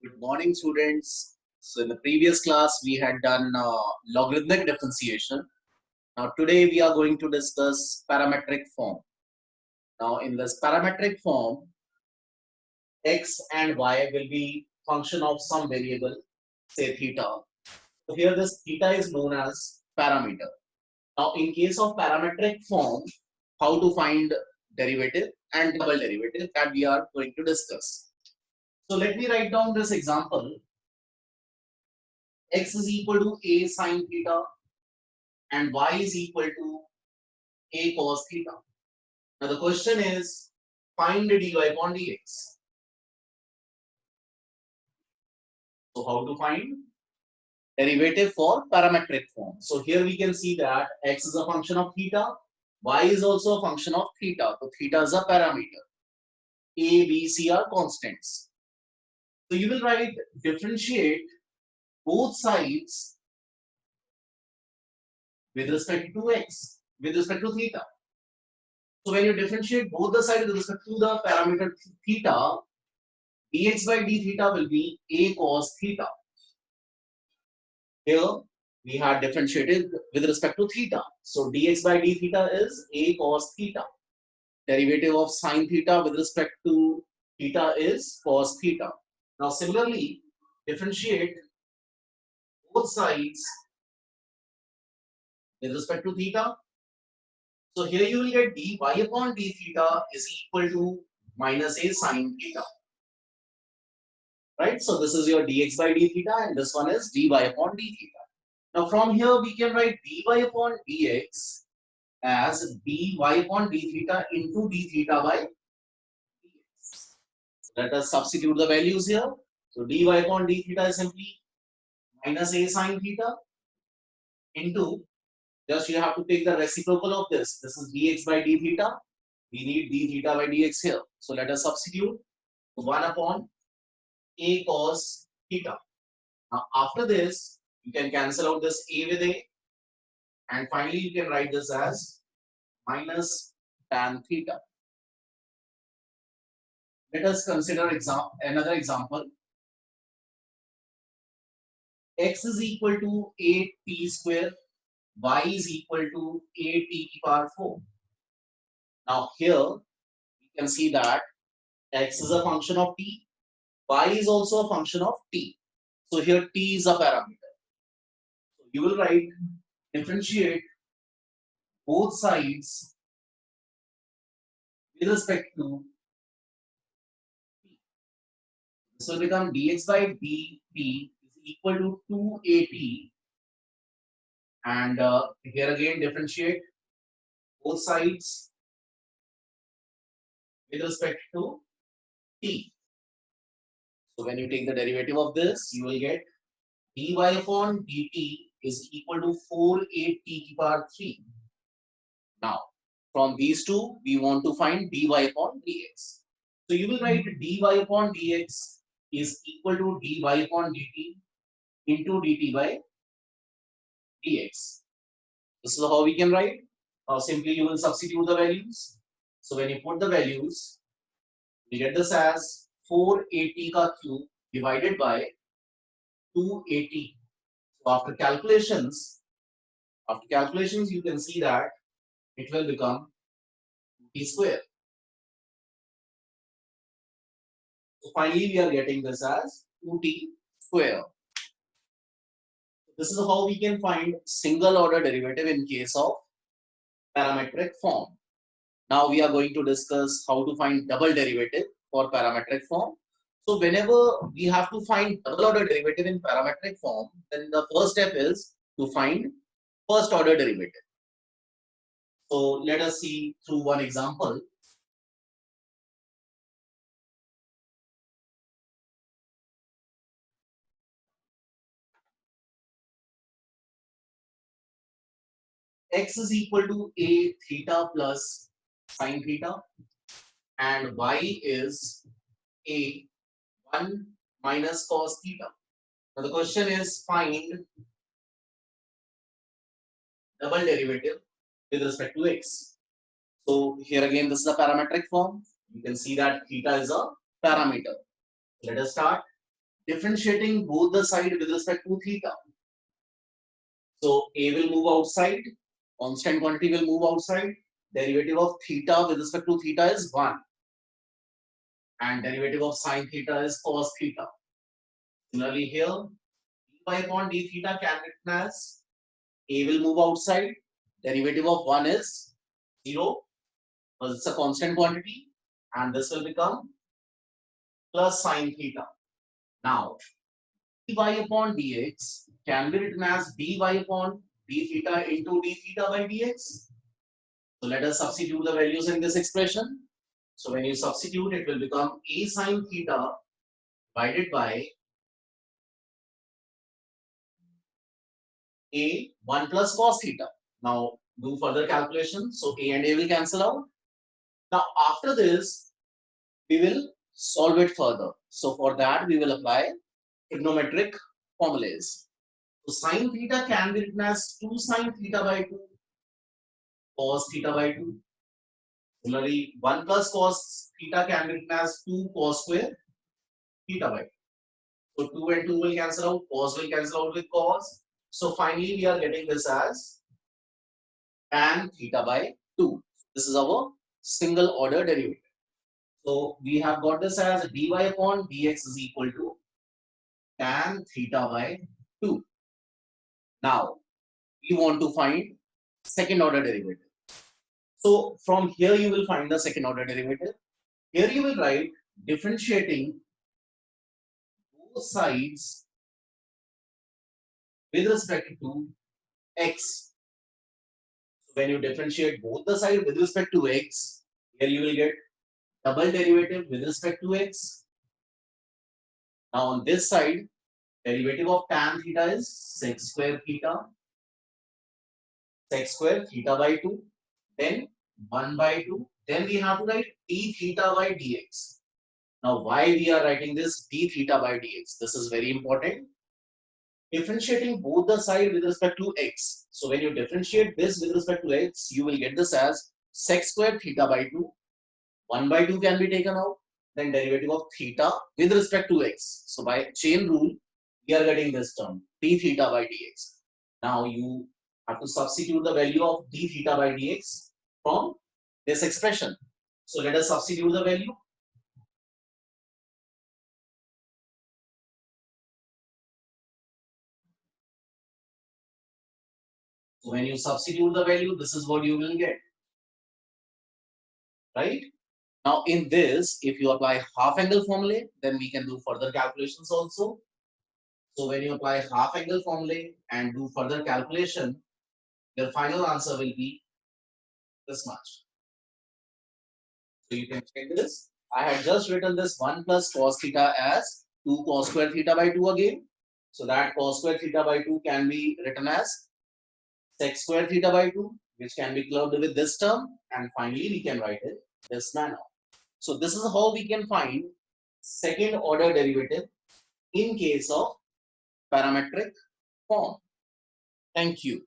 Good morning, students. So, in the previous class, we had done logarithmic differentiation. Now, today we are going to discuss parametric form. Now, in this parametric form, x and y will be function of some variable, say theta. So, here this theta is known as parameter. Now, in case of parametric form, how to find derivative and double derivative that we are going to discuss. So, let me write down this example. X is equal to a sine theta and y is equal to a cos theta. Now the question is find dy upon dx. So how to find derivative for parametric form? So here we can see that x is a function of theta, y is also a function of theta. So theta is a parameter. A, B, C are constants. So you will write differentiate both sides with respect to x, with respect to theta. So when you differentiate both the sides with respect to the parameter theta, dx by d theta will be a cos theta. Here we had differentiated with respect to theta. So dx by d theta is a cos theta. Derivative of sine theta with respect to theta is cos theta. Now similarly, differentiate both sides with respect to theta. So here you will get dy upon d theta is equal to minus a sine theta. Right? So this is your dx by d theta and this one is dy upon d theta. Now from here we can write dy upon dx as dy upon d theta into d theta by dx. Let us substitute the values here. So dy upon d theta is simply minus a sine theta into, just you have to take the reciprocal of this. This is dx by d theta. We need d theta by dx here. So let us substitute 1 upon a cos theta. Now after this, you can cancel out this a with a. And finally, you can write this as minus tan theta. Let us consider another example. X is equal to 8t square, y is equal to 8t power 4. Now here, you can see that x is a function of t, y is also a function of t. So here t is a parameter. So you will write differentiate both sides with respect to t. This will become dx by dt is equal to 2at, and here again differentiate both sides with respect to t. So when you take the derivative of this, you will get dy upon dt is equal to 4 8t power 3. Now, from these two, we want to find dy upon dx. So you will write dy upon dx is equal to dy upon dt into dt by dx. This is how we can write. Now simply you will substitute the values. So when you put the values, we get this as 480 ka cube divided by 280. So after calculations, you can see that it will become t square. So finally, we are getting this as 2t square. This is how we can find single order derivative in case of parametric form. Now we are going to discuss how to find double derivative for parametric form. So whenever we have to find double order derivative in parametric form, then the first step is to find first order derivative. So let us see through one example. X is equal to a theta plus sine theta and y is a 1 minus cos theta. Now the question is find double derivative with respect to x. So here again this is a parametric form. You can see that theta is a parameter. Let us start. differentiating both the side with respect to theta. So A will move outside, constant quantity will move outside, derivative of theta with respect to theta is 1, and derivative of sine theta is cos theta. Similarly here, dy upon d theta can be written as A will move outside, derivative of 1 is 0, because it's a constant quantity, and this will become plus sine theta. Now, dy upon dx can be written as dy upon d theta into d theta by dx. So let us substitute the values in this expression. So when you substitute, it will become a sine theta divided by a 1 plus cos theta. Now do further calculation. So a and a will cancel out. Now after this, we will solve it further. So for that, we will apply trigonometric formulas. So sine theta can be written as 2 sine theta by 2 cos theta by 2. Similarly, 1 plus cos theta can be written as 2 cos square theta by 2. So 2 and 2 will cancel out, cos will cancel out with cos. So finally, we are getting this as tan theta by 2. This is our single order derivative. So we have got this as dy upon dx is equal to tan theta by 2. Now, we want to find second order derivative. So from here you will find the second order derivative. Here you will write differentiating both sides with respect to x. So when you differentiate both the sides with respect to x, here you will get double derivative with respect to x. Now on this side, derivative of tan theta is sec square theta by 2, then 1 by 2. Then we have to write d theta by dx. Now why we are writing this d theta by dx? This is very important. Differentiating both the side with respect to x. So when you differentiate this with respect to x, you will get this as sec square theta by 2. 1 by 2 can be taken out. Then derivative of theta with respect to x. So by chain rule, we are getting this term d theta by dx. Now you have to substitute the value of d theta by dx from this expression. So let us substitute the value. So when you substitute the value, this is what you will get. Right? Now in this, if you apply half angle formula, then we can do further calculations also. So when you apply half angle formula and do further calculation, your final answer will be this much. So you can check this. I had just written this 1 plus cos theta as 2 cos square theta by 2 again. So that cos square theta by 2 can be written as sec square theta by 2, which can be clubbed with this term. And finally, we can write it this manner. So this is how we can find second order derivative in case of parametric form. Thank you.